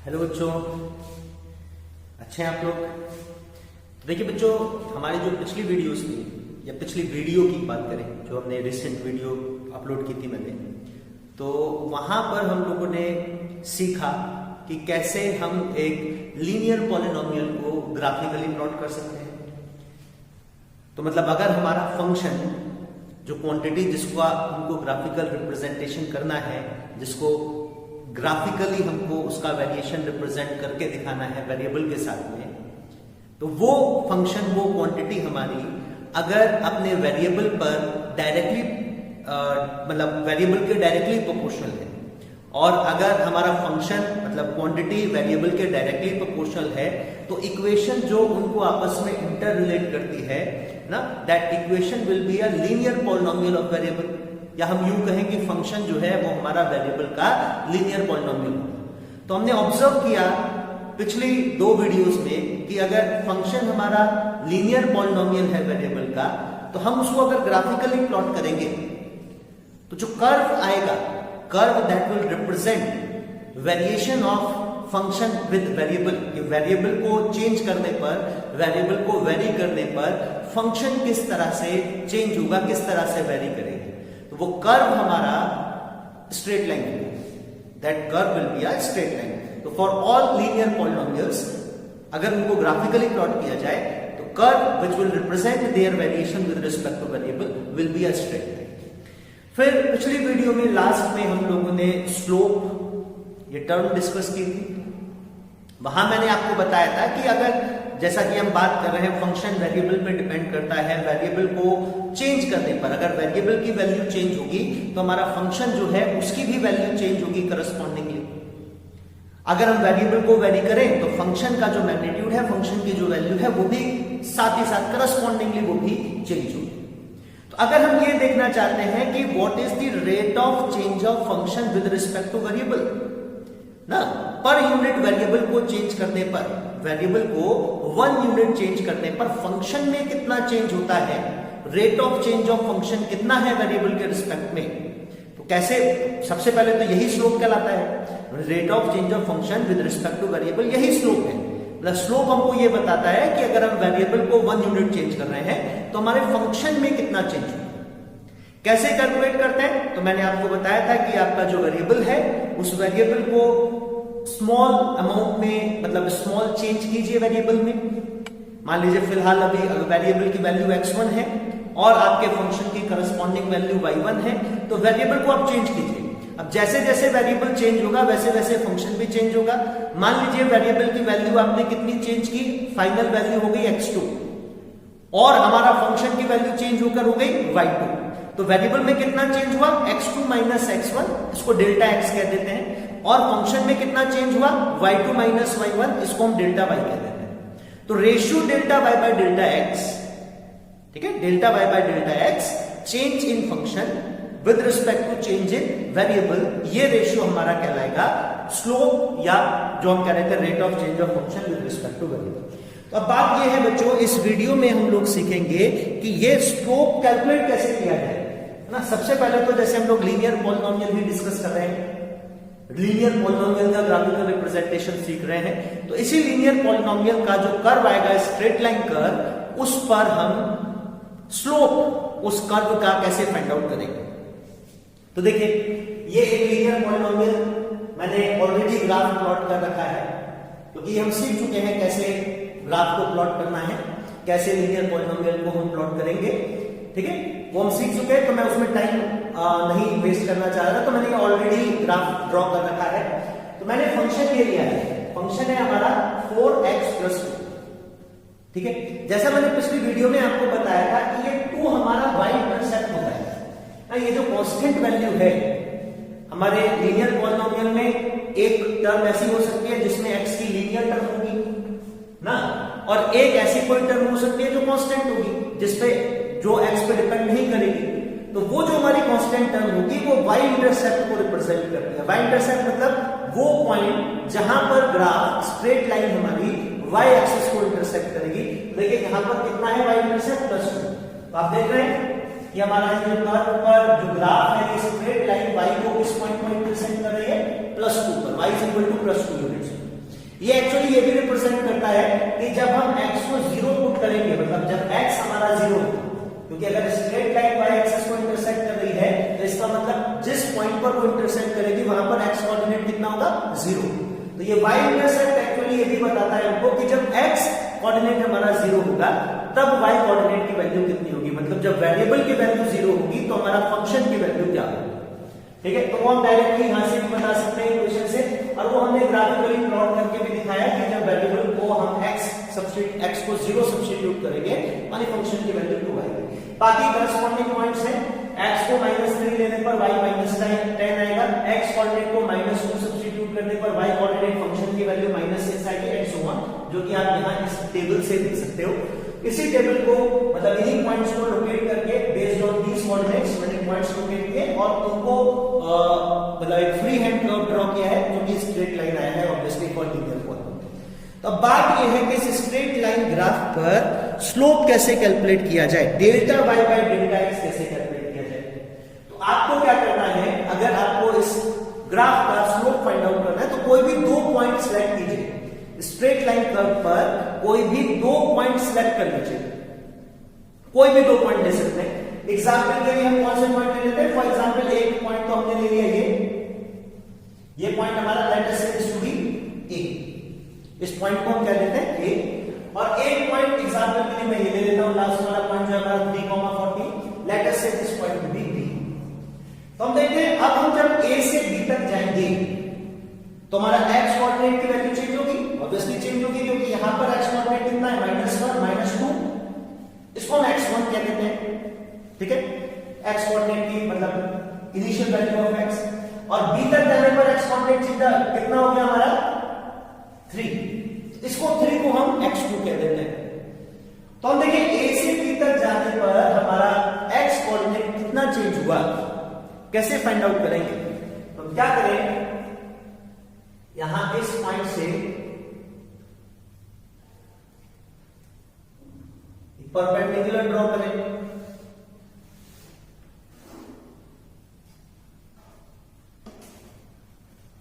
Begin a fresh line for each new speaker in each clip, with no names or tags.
Hello बच्चों, अच्छे हैं आप लोग। देखिए बच्चों, हमारी जो पिछली वीडियोस थी या पिछली वीडियो की बात करें, जो हमने रिसेंट वीडियो अपलोड की थी मैंने, तो वहां पर हम लोगों ने सीखा कि कैसे हम एक लीनियर पॉलिनोमियल को ग्राफिकली प्लॉट कर सकते हैं। तो मतलब अगर हमारा फंक्शन जो क्वांटिटी जिसको हमको ग्राफिकल रिप्रेजेंटेशन करना है, जिसको ग्राफिकली हमको उसका वेरिएशन रिप्रेजेंट करके दिखाना है वेरिएबल के साथ में, तो वो फंक्शन, वो क्वांटिटी हमारी अगर अपने वेरिएबल पर डायरेक्टली मतलब वेरिएबल के डायरेक्टली प्रोपोर्शनल है, और अगर हमारा फंक्शन मतलब क्वांटिटी वेरिएबल के डायरेक्टली प्रोपोर्शनल है, तो इक्वेशन जो उनको आपस में इंटर रिलेट करती है ना, that equation will be a linear polynomial of variable, या हम यूं कहें कि फंक्शन जो है वो हमारा वेरिएबल का लीनियर पॉलिनोमियल होगा। तो हमने ऑब्जर्व किया पिछली दो वीडियोस में कि अगर फंक्शन हमारा लीनियर पॉलिनोमियल है वेरिएबल का, तो हम उसको अगर ग्राफिकली प्लॉट करेंगे तो जो कर्व आएगा, curve that will represent variation of function with variable, variable को चेंज करने पर, वेरिएबल को वेरी करने पर फंक्शन किस तरह से चेंज होगा, किस तरह से वेरी करेगा, तो वो कर्व हमारा स्ट्रेट लाइन होगा। That curve will be a straight line. तो फॉर ऑल लीनियर पॉलिनोमियल्स अगर उनको ग्राफिकली प्लॉट किया जाए तो curve which will represent their variation with respect to variable will be a straight line. फिर पिछली वीडियो में लास्ट में हम लोगों ने स्लोप ये टर्म डिस्कस की थी। वहां मैंने आपको बताया था कि अगर, जैसा कि हम बात कर रहे हैं, फंक्शन वेरिएबल पे डिपेंड करता है, वेरिएबल को चेंज करने पर अगर वेरिएबल की वैल्यू चेंज होगी तो हमारा फंक्शन जो है उसकी भी वैल्यू चेंज होगी करस्पॉन्डिंगली। अगर हम वेरिएबल को वेरी करें तो फंक्शन का जो मैग्नीट्यूड है, फंक्शन की जो वैल्यू है, वो भी साथ ही साथ करस्पॉन्डिंगली वो भी चेंज होगी। तो अगर हम ये देखना चाहते हैं कि what is the rate of change of function with respect to variable ना, पर यूनिट वेरिएबल को चेंज करने पर, वेरिएबल को 1 यूनिट चेंज करने पर फंक्शन में कितना चेंज होता है, rate of change of function कितना है वेरिएबल के रिस्पेक्ट में, तो कैसे, सबसे पहले तो यही स्लोप कहलाता है। Rate of change of function with respect to variable, यही स्लोप है। मतलब स्लोप हमको ये बताता है कि अगर हम वेरिएबल को 1 यूनिट चेंज कर रहे हैं तो हमारे फंक्शन में कितना चेंज होगा। कैसे कैलकुलेट करते हैं, तो मैंने आपको बताया था कि आपका जो वेरिएबल है उस वेरिएबल को स्मॉल अमाउंट में, मतलब स्मॉल चेंज कीजिए वेरिएबल में। मान लीजिए फिलहाल अभी वेरिएबल की वैल्यू x1 है और आपके फंक्शन की करस्पॉन्डिंग वैल्यू y1 है, तो वेरिएबल को आप चेंज कीजिए। अब जैसे जैसे वेरिएबल चेंज होगा वैसे वैसे फंक्शन भी चेंज होगा। मान लीजिए वेरिएबल की वैल्यू आपने कितनी चेंज की, फाइनल वैल्यू हो गई x2 और हमारा फंक्शन की वैल्यू चेंज होकर हो गई y2, तो वेरिएबल में कितना चेंज हुआ, x2 माइनस x1, इसको डेल्टा x कह देते हैं, और फंक्शन में कितना चेंज हुआ, y2 माइनस y1, इसको हम डेल्टा y कह देते हैं। तो ratio delta y by delta x, ठीक है, delta y by delta x, change in function with respect to change in variable, ये रेशियो हमारा कहलाएगा स्लोप, या जो हम कह रहे थे rate of change of function with respect to variable. तो अब बात ये है बच्चों, इस वीडियो में हम लोग सीखेंगे कि ये स्लोप कैलकुलेट कैसे किया जाए ना। सबसे पहले तो जैसे हम लोग लीनियर पॉलिनोमियल भी डिस्कस कर रहे हैं, लीनियर पॉलिनोमियल का ग्राफिकल रिप्रेजेंटेशन सीख रहे हैं, तो इसी लीनियर पॉलिनोमियल का जो कर्व आएगा, स्ट्रेट लाइन कर्व, उस पर हम स्लोप उस कर्व का कैसे फाइंड आउट करेंगे। तो देखिए, ये एक लीनियर पॉलिनोमियल मैंने ऑलरेडी ग्राफ प्लॉट कर रखा है, क्योंकि हम सीख चुके हैं कैसे ग्राफ को प्लॉट करना है, कैसे लीनियर पॉलिनोमियल को हम प्लॉट करेंगे, ठीक है, वो हम सीख चुके हैं। तो मैं उसमें टाइम नहीं वेस्ट करना चाह रहा, तो मैंने ऑलरेडी ग्राफ ड्रॉ कर रखा है। तो मैंने फंक्शन ये लिया है, फंक्शन है हमारा 4x+2, ठीक है। जैसा मैंने पिछली वीडियो में आपको बताया था कि ये 2 हमारा y इंटरसेप्ट होता है ना, ये जो कांस्टेंट वैल्यू है हमारे लीनियर पॉलिनोमियल में, एक टर्म ऐसी हो सकती है जिसमें x की लीनियर टर्म होगी ना, और एक ऐसी कोई टर्म हो सकती है जो कांस्टेंट होगी, जिसपे जो x पे डिपेंड नहीं करेगी। तो वो जो हमारी कांस्टेंट टर्म होगी वो y इंटरसेप्ट को रिप्रेजेंट करती है। y इंटरसेप्ट मतलब वो पॉइंट जहां पर ग्राफ स्ट्रेट लाइन हमारी y एक्सिस को इंटरसेक्ट करेगी। देखिए यहां पर कितना है y इंटरसेप्ट +2, तो आप देख रहे हैं कि हमारा जो कर्व पर जो ग्राफ है, ये स्ट्रेट लाइन y को किस पॉइंट पर इंटरसेक्ट कर रही है, +2 पर, y = +2 यूनिट्स। ये एक्चुअली ये भी रिप्रेजेंट करता है कि जब हम x को 0 पुट करेंगे, मतलब जब x हमारा 0 होगा, क्योंकि अगर स्ट्रेट लाइन y एक्सिस को इंटरसेक्ट कर रही है तो इसका मतलब जिस पॉइंट पर वो इंटरसेक्ट करेगी वहां पर x कोऑर्डिनेट कितना होगा 0। तो ये y इंटरसेक्ट एक्चुअली ये भी बताता है हमको कि जब x कोऑर्डिनेट हमारा 0 होगा तब y कोऑर्डिनेट की वैल्यू कितनी होगी, मतलब जब वेरिएबल की वैल्यू 0 होगी तो हमारा फंक्शन की वैल्यू क्या होगी। ठीक है, तो वो हम डायरेक्टली यहां से भी बता सकते हैं इक्वेशन से, और वो हमने ग्राफिकली प्लॉट करके भी दिखाया कि जब वेरिएबल को हम x को 0 सब्स्टिट्यूट करेंगे माने फंक्शन की वैल्यू 2 आएगी। बाकी करस्पॉन्डिंग पॉइंट्स हैं, x को -3 लेने पर y -10 आएगा, x कोऑर्डिनेट को -2 सब्स्टिट्यूट करने पर y कोऑर्डिनेट फंक्शन की वैल्यू -6 आएगी एंड सो ऑन, जो कि आप यहां इस टेबल से देख सकते हो। इसी टेबल को मतलब इन्हीं पॉइंट्स को लोकेट करके बेस्ड ऑन दीस कोऑर्डिनेट्स मैंने पॉइंट्स लोकेट किए और उनको मतलब एक फ्री हैंड कर्व ड्रॉ किया है जो कि स्ट्रेट लाइन आया है ऑब्वियसली फॉर लीनियर पॉइंट। तो अब बात यह है कि इस स्ट्रेट लाइन ग्राफ पर स्लोप कैसे कैलकुलेट किया जाए, delta y by delta x कैसे कैलकुलेट किया जाए। तो आपको क्या करना है, अगर आपको इस ग्राफ का स्लोप फाइंड आउट करना है तो कोई भी 2 पॉइंट सिलेक्ट कीजिए, स्ट्रेट लाइन कर्व पर कोई भी 2 पॉइंट सिलेक्ट कर लीजिए, कोई भी 2 पॉइंट ले सकते हैं। एग्जांपल के लिए हम कौन से पॉइंट ले लेते हैं, फॉर एग्जांपल एक पॉइंट तो हमने ले लिया ये पॉइंट हमारा late us say this to B ए, इस पॉइंट को हम क्या लेते हैं ए, और एक पॉइंट एग्जांपल के लिए मैं ये ले लेता हूं लास्ट वाला पॉइंट जो हमारा 3,40, let us say this point to be B. तो हम देखते हैं अब हम जब ए से बी तक जाएंगे तो हमारा x कोऑर्डिनेट की वैल्यू चेंज होगी, ऑब्वियसली चेंज होगी क्योंकि यहां पर x कोऑर्डिनेट कितना है -1 -2, इसको हम x1 कह देते हैं। ठीक है, x कोऑर्डिनेट की मतलब इनिशियल वैल्यू ऑफ x, और b तक जाने पर x कोऑर्डिनेट कितना हो गया हमारा 3, इसको 3 को हम x2 कह देते हैं। तो हम देखिए a से b तक जाने पर हमारा x कोऑर्डिनेट कितना चेंज हुआ, कैसे फाइंड आउट करेंगे। तो क्या करें, यहां इस पॉइंट से परपेंडिकुलर ड्रॉ करें,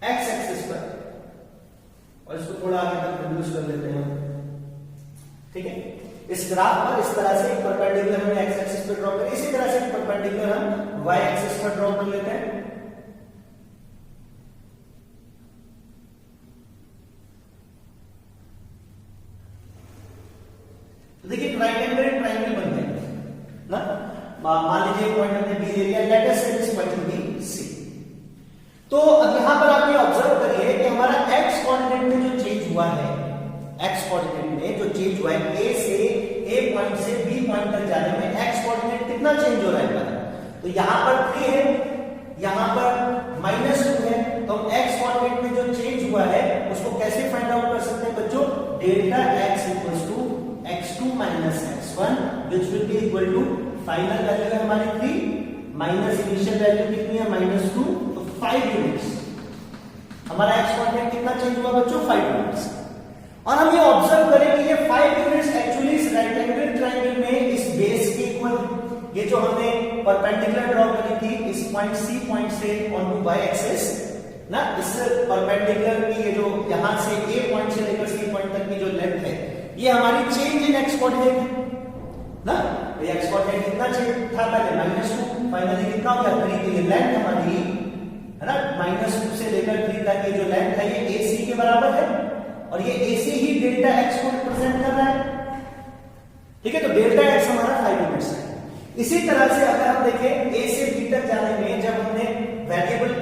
एक्स एक्सिस पर, और इसको थोड़ा आगे तक रिड्यूस कर लेते हैं। ठीक है, इस ग्राफ पर इस तरह से परपेंडिकुलर हम एक्स एक्सिस पर ड्रॉ करें, इसी तरह से परपेंडिकुलर हम वाई एक्सिस पर ड्रॉ कर लेते हैं। देखिए ट्राइंगल बन जाएगा ना, मान लीजिए पॉइंट हमने बी ले लिया, late us say this point B C. तो अब यहां पर आप ये ऑब्जर्व करिए कि हमारा x कोऑर्डिनेट में जो चेंज हुआ है, x कोऑर्डिनेट में जो चेंज हुआ है a से a पॉइंट से b पॉइंट तक जाने में x कोऑर्डिनेट कितना चेंज हो रहा है। तो यहां पर 3 है, यहां पर -2 है, तो हम x कोऑर्डिनेट में जो चेंज हुआ है उसको कैसे फाइंड आउट कर सकते हैं बच्चों, delta x equals to x2 minus x1 which will be equal to final value है हमारी 3 माइनस इनिशियल वैल्यू कितनी है -2, तो 5 यूनिट्स। हमारा x कोऑर्डिनेट कितना चेंज हुआ बच्चों 5 यूनिट्स। और हम ये ऑब्जर्व करें कि ये 5 यूनिट्स एक्चुअली इस रेक्टेंगुलर ट्रायंगल में इस बेस के इक्वल, ये जो हमने परपेंडिकुलर ड्रॉ करी थी इस पॉइंट C पॉइंट से ऑन टू y एक्सिस ना, इस परपेंडिकुलर की ये जो यहां से A पॉइंट से लेकर C पॉइंट तक की जो लेंथ है ये हमारी चेंज इन x कोऑर्डिनेट ना, ये x कोऑर्डिनेट कितना चेंज था पहले -2, फाइनली कितना हो गया 3, तो ये लेंथ हमारी है ना -2 से लेकर 3 तक की जो लेंथ है ये AC के बराबर है, और ये AC ही डेल्टा x को रिप्रेजेंट कर रहा है। ठीक है, तो डेल्टा x हमारा 5 यूनिट्स है। इसी तरह से अगर हम देखें a से b तक जाने में जब हमने वेरिएबल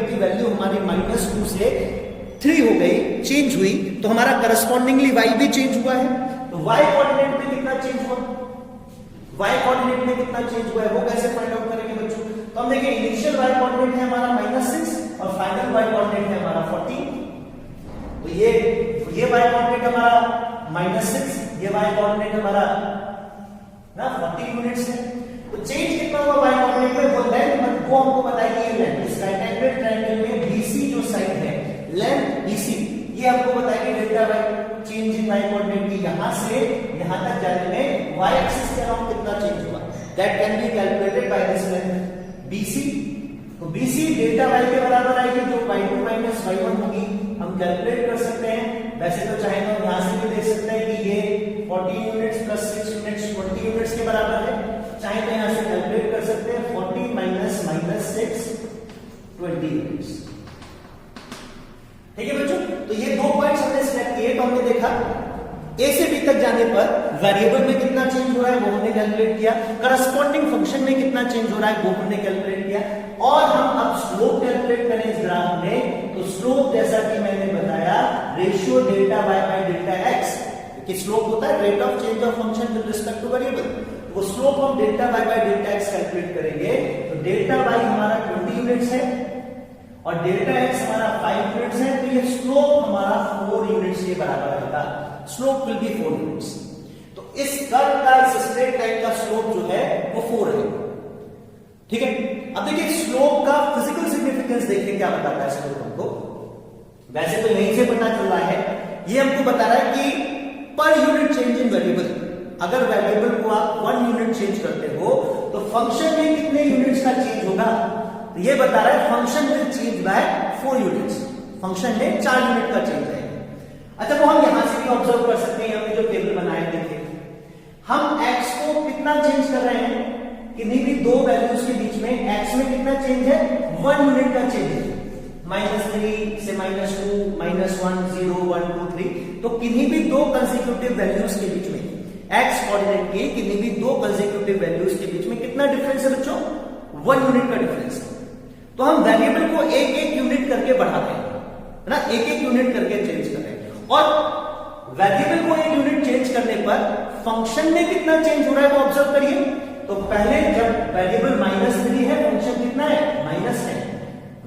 की वैल्यू हमारी -2 से 3 हो गई, चेंज हुई, तो हमारा करस्पॉन्डिंगली y भी चेंज हुआ है। तो y कोऑर्डिनेट में कितना चेंज हुआ, y कोऑर्डिनेट में कितना चेंज हुआ है वो कैसे फाइंड आउट करेंगे बच्चों। तो हम देखिए इनिशियल y कोऑर्डिनेट है हमारा -6 और फाइनल y कोऑर्डिनेट है हमारा 14। तो ये y कोऑर्डिनेट हमारा -6, ये y कोऑर्डिनेट हमारा ना 40 यूनिट्स है। तो चेंज कितना हुआ y कोऑर्डिनेट में, वो लेंथ वो हमको बताएगी ये लेंथ, इस रेक्टेंगुलर ट्रायंगल में BC जो साइड है लेंथ BC ये हमको बताएगी delta y, change in y coordinate की यहां से यहां तक जाने में y एक्सिस के अराउंड कितना चेंज हुआ, that can be calculated by this length BC। तो BC डेल्टा y के बराबर आएगी जो y2 - y1 होगी, हम कैलकुलेट कर सकते हैं वैसे तो चाहे तो यहां से भी देख सकते हैं कि ये 40 यूनिट्स प्लस 6 यूनिट्स 20 यूनिट्स के बराबर है। चाहे तो यहां से कैलकुलेट कर सकते हैं 40 माइनस 6 20 यूनिट्स। ठीक है बच्चों, तो ये 2 पॉइंट्स हमने सिलेक्ट किए। तो हमने देखा ए से बी तक जाने पर वेरिएबल में कितना चेंज हो रहा है वो हमने कैलकुलेट किया, करस्पॉन्डिंग फंक्शन में कितना चेंज हो रहा है वो हमने कैलकुलेट किया, और हम अब स्लोप कैलकुलेट करें इस ग्राफ में। तो स्लोप जैसा कि मैंने बताया ratio delta Y by delta X, कि स्लोप होता है rate of change of function with respect to variable. वो स्लोप हम delta Y by delta X calculate करेंगे। तो डेल्टा वाई हमारा 20 यूनिट्स है और डेल्टा एक्स हमारा 5 यूनिट्स है, तो ये स्लोप हमारा 4 यूनिट्स के बराबर आएगा। Slope will B 4 units. तो इस कर्व का, इस स्ट्रेट लाइन का स्लोप जो है वो 4 है। ठीक है, अब देखिए स्लोप का फिजिकल सिग्निफिकेंस देखिए क्या बताता है स्लोप हमको। वैसे तो यहीं से पता चल रहा है, ये हमको बता रहा है कि per unit change in variable, अगर वेरिएबल को आप 1 यूनिट चेंज करते हो तो फंक्शन में कितने यूनिट्स का चेंज होगा। तो ये बता रहा है function will change bye 4 units, function में 4 यूनिट का चेंज है। अच्छा, वो हम यहां से भी ऑब्जर्व कर सकते हैं, हमने जो टेबल बनाया देखिए, हम x को कितना चेंज कर रहे हैं, किन्हीं भी 2 वैल्यूज के बीच में x में कितना चेंज है, 1 यूनिट का चेंज है। -3 से -2, -1, 0, 1, 2, 3, तो किन्हीं भी 2 कंसेक्यूटिव वैल्यूज के बीच में x कोऑर्डिनेट के किन्हीं भी 2 कंसेक्यूटिव वैल्यूज के बीच में कितना डिफरेंस है बच्चों, 1 यूनिट का डिफरेंस है। तो हम वेरिएबल को एक एक यूनिट करके बढ़ाते हैं, है ना, एक एक यूनिट करके चेंज कर रहे हैं। और वेरिएबल को एक यूनिट चेंज करने पर फंक्शन में कितना चेंज हो रहा है वो ऑब्जर्व करिए। तो पहले जब वेरिएबल -3 है, फंक्शन कितना है, -10।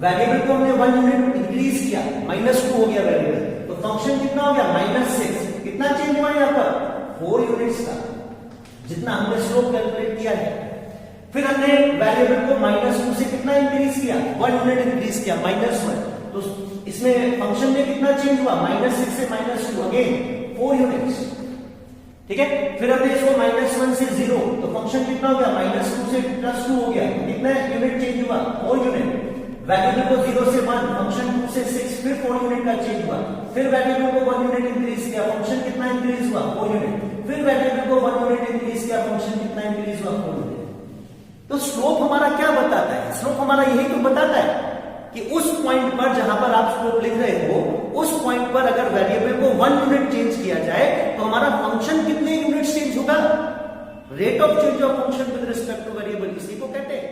वेरिएबल को हमने 1 यूनिट इंक्रीज किया, -2 हो गया वेरिएबल, तो फंक्शन कितना हो गया, -6। कितना चेंज हुआ यहां पर, 4 यूनिट्स का, जितना हमने स्लोप कैलकुलेट किया है। फिर हमने वेरिएबल को -2 से कितना इंक्रीज किया, 1 यूनिट इंक्रीज किया, -1। तो इसमें फंक्शन में कितना चेंज हुआ, -6 से -2, अगेन 4 यूनिट्स। ठीक है, फिर हमने इसको -1 से 0, तो फंक्शन कितना हो गया, -2 से +2 हो गया, कितना यूनिट चेंज हुआ, 4 यूनिट। वेरिएबल को 0 से 1, फंक्शन 2 से 6, फिर 4 यूनिट का चेंज हुआ। फिर वेरिएबल को 1 यूनिट इंक्रीज किया, फंक्शन कितना इंक्रीज हुआ, 4 यूनिट। फिर वेरिएबल को 1 यूनिट इंक्रीज किया, फंक्शन कितना इंक्रीज हुआ, 4 यूनिट। तो स्लोप हमारा क्या बताता है, स्लोप हमारा यही तो बताता है कि उस पॉइंट पर जहां पर आप स्लोप लिख रहे हो, उस पॉइंट पर अगर वेरिएबल को 1 यूनिट चेंज किया जाए तो हमारा फंक्शन कितने यूनिट चेंज होगा, rate of change of function with respect to variable, इसी को कहते हैं।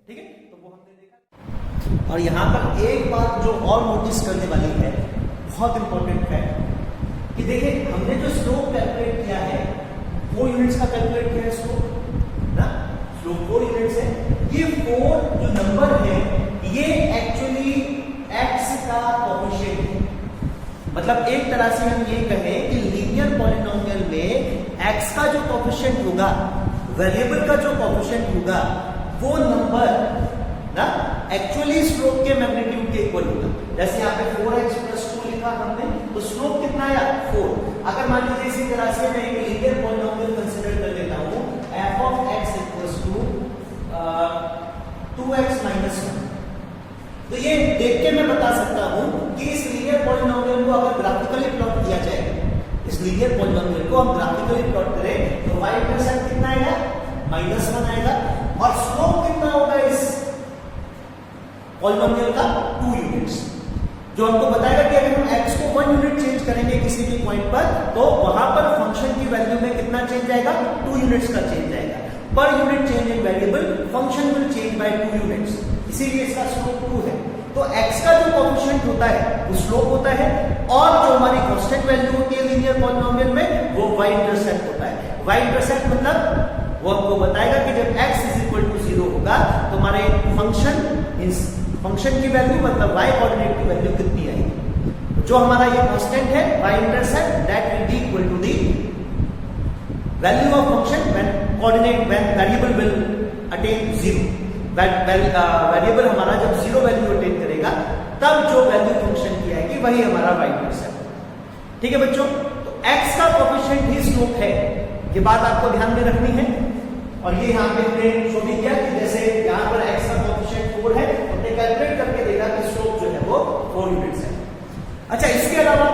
ठीक है, तो वो हमने देखा। और यहां पर एक बात जो और नोटिस करने वाली है, बहुत इंपॉर्टेंट है, कि देखिए हमने जो स्लोप कैलकुलेट किया है 4 यूनिट्स का कैलकुलेट किया है स्लोप ना, स्लोप 4 यूनिट्स है। ये 4 जो नंबर है ये एक्चुअली x का कोएफिशिएंट है। मतलब एक तरह से हम ये कहें कि लीनियर पॉलिनोमियल में x का जो कोएफिशिएंट होगा, वेरिएबल का जो कोएफिशिएंट होगा, वो नंबर ना एक्चुअली स्लोप के मैग्नीट्यूड के इक्वल होगा। जैसे यहाँ पे 4x + 2 लिखा हमने, तो स्लोप कितना आया, 4। अगर मान लीजिए इसी तरह से मैं एक लीनियर पॉलिनोमियल कंसीडर कर लेता हूँ, f of x = 2x - 1, तो ये देख के मैं बता सकता हूं कि इस लीनियर पॉलिनोमियल को अगर ग्राफिकली प्लॉट किया जाए, इस लीनियर पॉलिनोमियल को हम ग्राफिकली प्लॉट करें तो y इंटरसेप्ट कितना आएगा, -1 आएगा, और स्लोप कितना होगा इस पॉलिनोमियल का, 2 यूनिट्स, जो हमको बताएगा कि अगर हम x को 1 यूनिट चेंज करेंगे किसी भी पॉइंट पर, तो वहां पर फंक्शन की वैल्यू में कितना चेंज आएगा, 2 यूनिट्स का चेंज आएगा। Per unit change in variable, function will change bye 2 units, इसीलिए इसका स्लोप 2 है। तो x का जो कोएफिशिएंट होता है वो स्लोप होता है, और जो हमारी कांस्टेंट वैल्यू होती है लीनियर पॉलिनोमियल में वो y इंटरसेप्ट होता है। y इंटरसेप्ट मतलब वो हमको बताएगा कि जब x = 0 होगा तो हमारे फंक्शन की वैल्यू मतलब y कोऑर्डिनेट की वैल्यू कितनी आएगी। जो हमारा ये कांस्टेंट है y intercept, that will be equal to the value of function when variable will attain 0। Variable हमारा जब 0 वैल्यू अटेन करेगा तब जो वैल्यू फंक्शन की आएगी वही हमारा y इंटरसेप्ट। ठीक है बच्चों, तो x का कोएफिशिएंट ही स्लोप है, ये बात आपको ध्यान में रखनी है। और ये यहाँ पे हमने शो भी किया कि जैसे यहाँ पर x का कोएफिशिएंट 4 है, हमने कैलकुलेट करके देखा कि स्लोप जो है वो 4 यूनिट्स है। अच्छा, इसके अलावा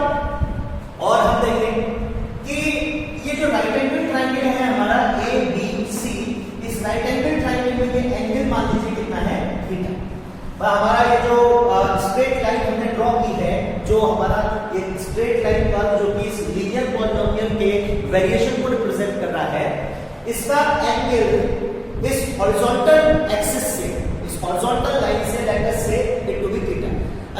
हमारा ये जो स्ट्रेट लाइन हमने ड्रॉ की है, जो हमारा एक स्ट्रेट लाइन कर्व जो कि इस लीनियर पॉलिनोमियल के वेरिएशन को रिप्रेजेंट कर रहा है, इसका एंगल इस हॉरिजॉन्टल एक्सिस से, इस हॉरिजॉन्टल लाइन से लेट अस से इट टू बी थीटा।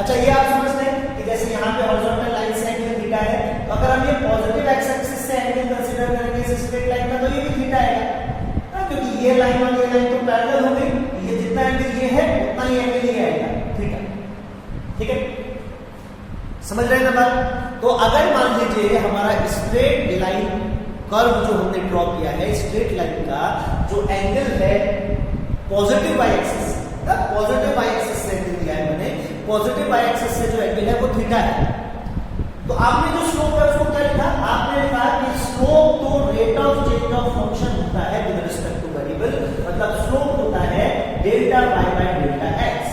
अच्छा, ये आप समझते हैं कि जैसे यहाँ पे हॉरिजॉन्टल लाइन से एंगल थीटा है, तो अगर हम ये पॉजिटिव एक्स एक्सिस से एंगल कंसीडर करेंगे इस स्ट्रेट लाइन का, तो ये भी थीटा आएगा, क्योंकि ये लाइन और ये लाइन तो पैरेलल हो गई, ये जितना एंगल ये है उतना ही एंगल ये आएगा, थीटा। ठीक है, समझ रहे हैं ना बात? तो अगर मान लीजिए हमारा स्ट्रेट लाइन कर्व जो हमने ड्रॉ किया है, स्ट्रेट लाइन का जो एंगल है positive Y axis, positive Y axis से एंगल दिया है मैंने, पॉजिटिव वाई एक्सिस से जो एंगल है वो थीटा है। तो आपने जो स्लोप है उसको क्या लिखा? आपने लिखा कि स्लोप तो rate of change of function होता है विद रिस्पेक्ट टू वेरिएबल, मतलब स्लोप होता है delta Y by delta X,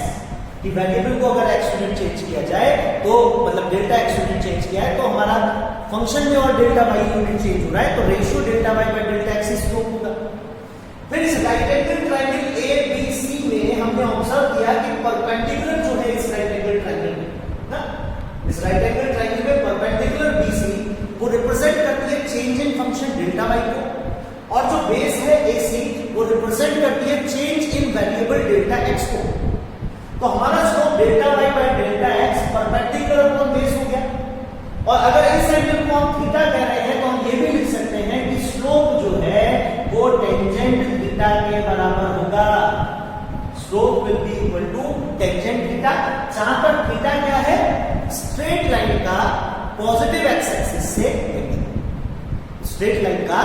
कि वेरिएबल को अगर एक्स यूनिट चेंज किया जाए तो मतलब डेल्टा एक्स यूनिट चेंज किया है तो हमारा फंक्शन में और डेल्टा वाई यूनिट चेंज हो रहा है, तो ratio delta Y by delta X slope होगा। फिर इस राइट एंगल ट्रायंगल एबीसी में हमने ऑब्जर्व किया कि परपेंडिकुलर जो है इस राइट एंगल ट्रायंगल में ना, इस राइट एंगल ट्रायंगल में परपेंडिकुलर बीसी वो रिप्रेजेंट करती है change in function delta Y को, और जो बेस है एसी वो रिप्रेजेंट करती है change in variable delta X को। तो हमारा slope delta Y by delta X perpendicular upon base हो गया, और अगर इस एंगल को हम थीटा कह रहे हैं तो हम ये भी लिख सकते हैं कि स्लोप जो है वो टेंजेंट थीटा के बराबर होगा। Slope will be equal to tangent theta, जहां पर थीटा क्या है? स्ट्रेट लाइन का पॉजिटिव एक्स एक्सिस से एंगल, स्ट्रेट लाइन का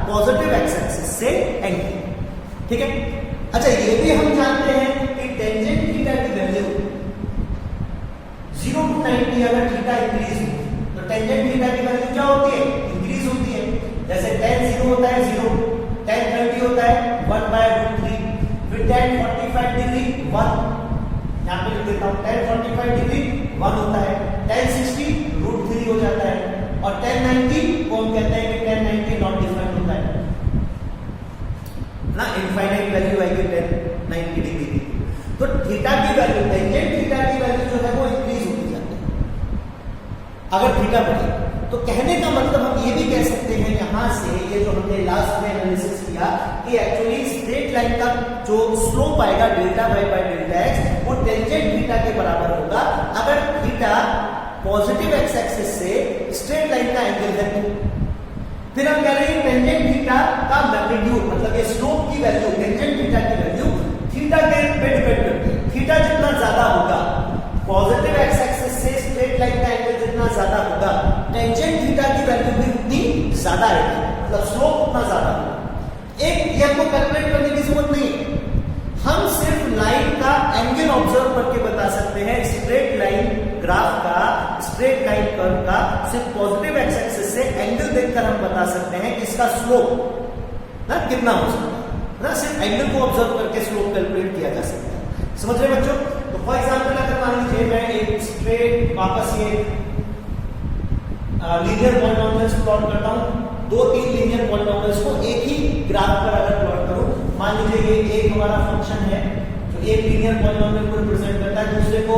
पॉजिटिव एक्स एक्सिस से एंगल। ठीक है, अच्छा ये भी हम जानते हैं कि टेंजेंट थीटा की वैल्यू 0 to 90 अगर थीटा इंक्रीज हो तो टेंजेंट थीटा की वैल्यू क्या होती है? इंक्रीज होती है। जैसे tan 0 होता है 0, tan 30 होता है 1/√3, फिर tan 45 डिग्री 1, यहां पे लिख देता हूं tan 45 डिग्री 1 होता है, tan 60 √3 हो जाता है, और tan 90 को हम कहते हैं कि tan 90 नॉट डिफाइंड होता है ना, इनफाइनाइट वैल्यू आएगी tan 90 डिग्री की। तो थीटा की वैल्यू, टेंजेंट थीटा की वैल्यू जो है वो इंक्रीज होती जाती है अगर थीटा बढ़े। तो कहने का मतलब हम ये भी कह सकते हैं यहां से, ये जो हमने लास्ट में एनालिसिस किया कि एक्चुअली स्ट्रेट लाइन का जो स्लोप आएगा delta Y by delta X वो टेंजेंट थीटा के बराबर होगा अगर थीटा पॉजिटिव एक्स एक्सिस से स्ट्रेट लाइन का एंगल है तो। फिर हम कह रहे हैं टेंजेंट थीटा का मैग्नीट्यूड, मतलब ये स्लोप की वैल्यू, टेंजेंट थीटा की वैल्यू थीटा के पे डिपेंड करती है। थीटा जितना ज्यादा होगा, पॉजिटिव एक्स एक्सिस से स्ट्रेट लाइन का एंगल जितना ज्यादा होगा, टेंजेंट थीटा की वैल्यू भी उतनी ज्यादा आएगी, मतलब स्लोप उतना ज्यादा होगा। एक ये हमको कैलकुलेट करने की जरूरत नहीं है, हम सिर्फ लाइन का एंगल ऑब्जर्व करके बता सकते हैं। स्ट्रेट लाइन ग्राफ का, स्ट्रेट लाइन कर्व का सिर्फ पॉजिटिव एक्स एक्सिस से एंगल देखकर हम बता सकते हैं कि इसका स्लोप ना कितना हो सकता है ना, सिर्फ एंगल को ऑब्जर्व करके स्लोप कैलकुलेट किया जा सकता है। समझ रहे बच्चों? तो फॉर एग्जांपल अगर मान लीजिए मैं एक स्ट्रेट वापस ये लीनियर पॉलिनोमियल्स प्लॉट करता हूं, 2-3 लीनियर पॉलिनोमियल्स को एक ही ग्राफ पर अगर प्लॉट करूं, मान लीजिए ये एक हमारा फंक्शन है जो एक लीनियर पॉलिनोमियल को रिप्रेजेंट करता है, दूसरे को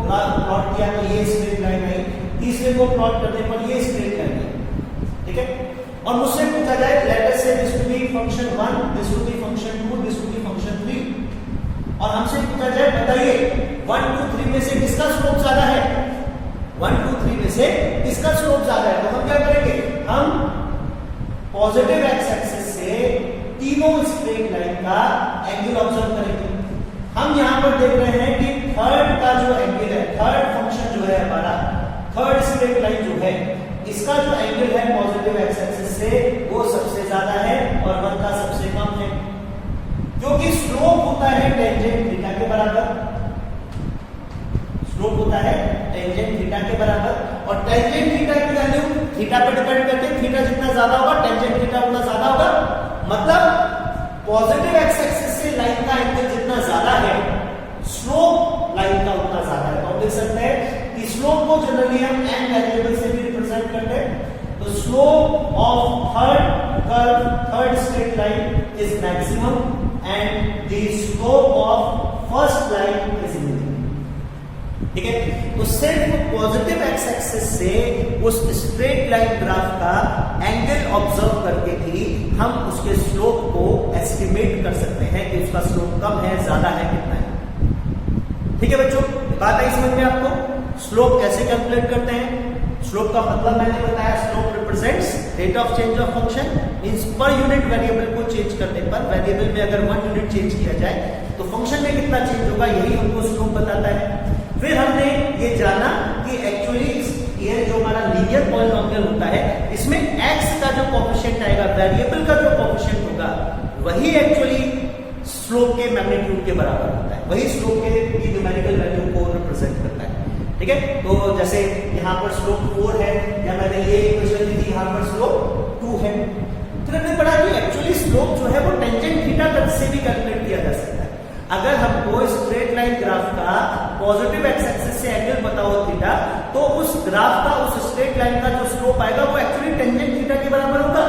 प्लॉट किया तो ये स्ट्रेट लाइन आई, तीसरे को प्लॉट करने पर ये स्ट्रेट लाइन आई। ठीक है, और मुझसे पूछा जाए let us say this to be function 1, this to be function 2, this to be function 3, और हमसे पूछा जाए बताइए 1, 2, 3 में से किसका स्लोप ज्यादा है? 1, 2, 3 में से किसका स्लोप ज्यादा है? तो हम क्या करेंगे, हम पॉजिटिव एक्स एक्सिस से तीनों स्ट्रेट लाइन का एंगल ऑब्जर्व करेंगे। हम यहां पर देख रहे हैं कि थर्ड का जो एंगल है, थर्ड फंक्शन जो है हमारा, थर्ड स्ट्रेट लाइन जो है, इसका जो एंगल है पॉजिटिव एक्स एक्सिस से वो सबसे ज्यादा है और 1 का सबसे कम है, क्योंकि स्लोप होता है टेंजेंट थीटा के बराबर, स्लोप होता है टेंजेंट थीटा के बराबर, और टेंजेंट थीटा की वैल्यू थीटा पर डिपेंड करती है। थीटा जितना ज्यादा होगा टेंजेंट थीटा उतना ज्यादा होगा, मतलब पॉजिटिव एक्स एक्सिस से लाइन का एंगल जितना ज्यादा है, स्लोप लाइन का उतना ज्यादा है। तो देख सकते हैं कि स्लोप को जनरली हम n वेरिएबल से भी रिप्रेजेंट करते हैं। तो slope of third curve, third straight line is maximum and the slope of first line is minimum. ठीक है। तो सिर्फ पॉजिटिव एक्स एक्सिस से उस स्ट्रेट लाइन ग्राफ का एंगल ऑब्जर्व करके भी हम उसके स्लोप को एस्टिमेट कर सकते हैं कि उसका स्लोप कम है, ज्यादा है, कितना है। ठीक है बच्चों, बात आई समझ में आपको? स्लोप कैसे कैलकुलेट करते हैं? स्लोप का मतलब मैंने बताया, slope represents rate of change of function, means per unit variable को चेंज करने पर, वेरिएबल में अगर 1 यूनिट चेंज किया जाए तो फंक्शन में कितना चेंज होगा, यही हमको स्लोप बताता है। फिर हमने ये जाना कि एक्चुअली ये जो हमारा लीनियर पॉलिनोमियल होता है, इसमें x का जो कोएफिशिएंट आएगा, वेरिएबल का जो कोएफिशिएंट होगा, वही एक्चुअली स्लोप के मैग्नीट्यूड के बराबर होता है, वही स्लोप के न्यूमेरिकल वैल्यू को रिप्रेजेंट करता है। ठीक है, तो जैसे यहाँ पर स्लोप 4 है, या मैंने ये इक्वेशन दी थी, यहाँ पर स्लोप 2 है। तो हमने पढ़ा कि एक्चुअली स्लोप जो है वो टेंजेंट थीटा तक से भी कैलकुलेट किया जा सकता है। अगर हमको स्ट्रेट लाइन ग्राफ का पॉजिटिव एक्स एक्सिस से एंगल बताओ थीटा, तो उस ग्राफ का, उस स्ट्रेट लाइन का जो स्लोप आएगा वो एक्चुअली टेंजेंट थीटा के बराबर होगा।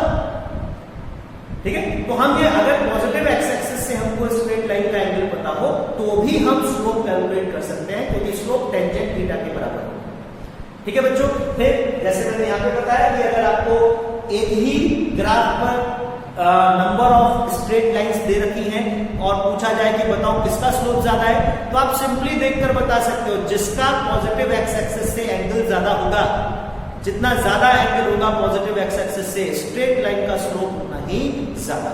ठीक है, तो हम ये अगर पॉजिटिव एक्स एक्सिस से हमको स्ट्रेट लाइन का एंगल पता हो तो भी हम स्लोप कैलकुलेट कर सकते हैं, क्योंकि स्लोप टेंजेंट थीटा के बराबर होगा। ठीक है बच्चों, फिर जैसे मैंने यहाँ पे बताया कि अगर आपको एक ही ग्राफ पर नंबर ऑफ स्ट्रेट लाइंस दे रखी हैं और पूछा जाए कि बताओ किसका स्लोप ज्यादा है, तो आप सिंपली देखकर बता सकते हो, जिसका पॉजिटिव एक्स एक्सिस से एंगल ज्यादा होगा, जितना ज्यादा एंगल होगा पॉजिटिव एक्स एक्सिस से, स्ट्रेट लाइन का स्लोप उतना ही ज्यादा।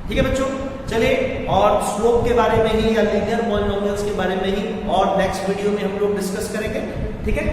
ठीक है बच्चों, चलिए और स्लोप के बारे में ही या लीनियर पॉलिनोमियल्स के बारे में ही और नेक्स्ट वीडियो में हम लोग डिस्कस करेंगे। ठीक है।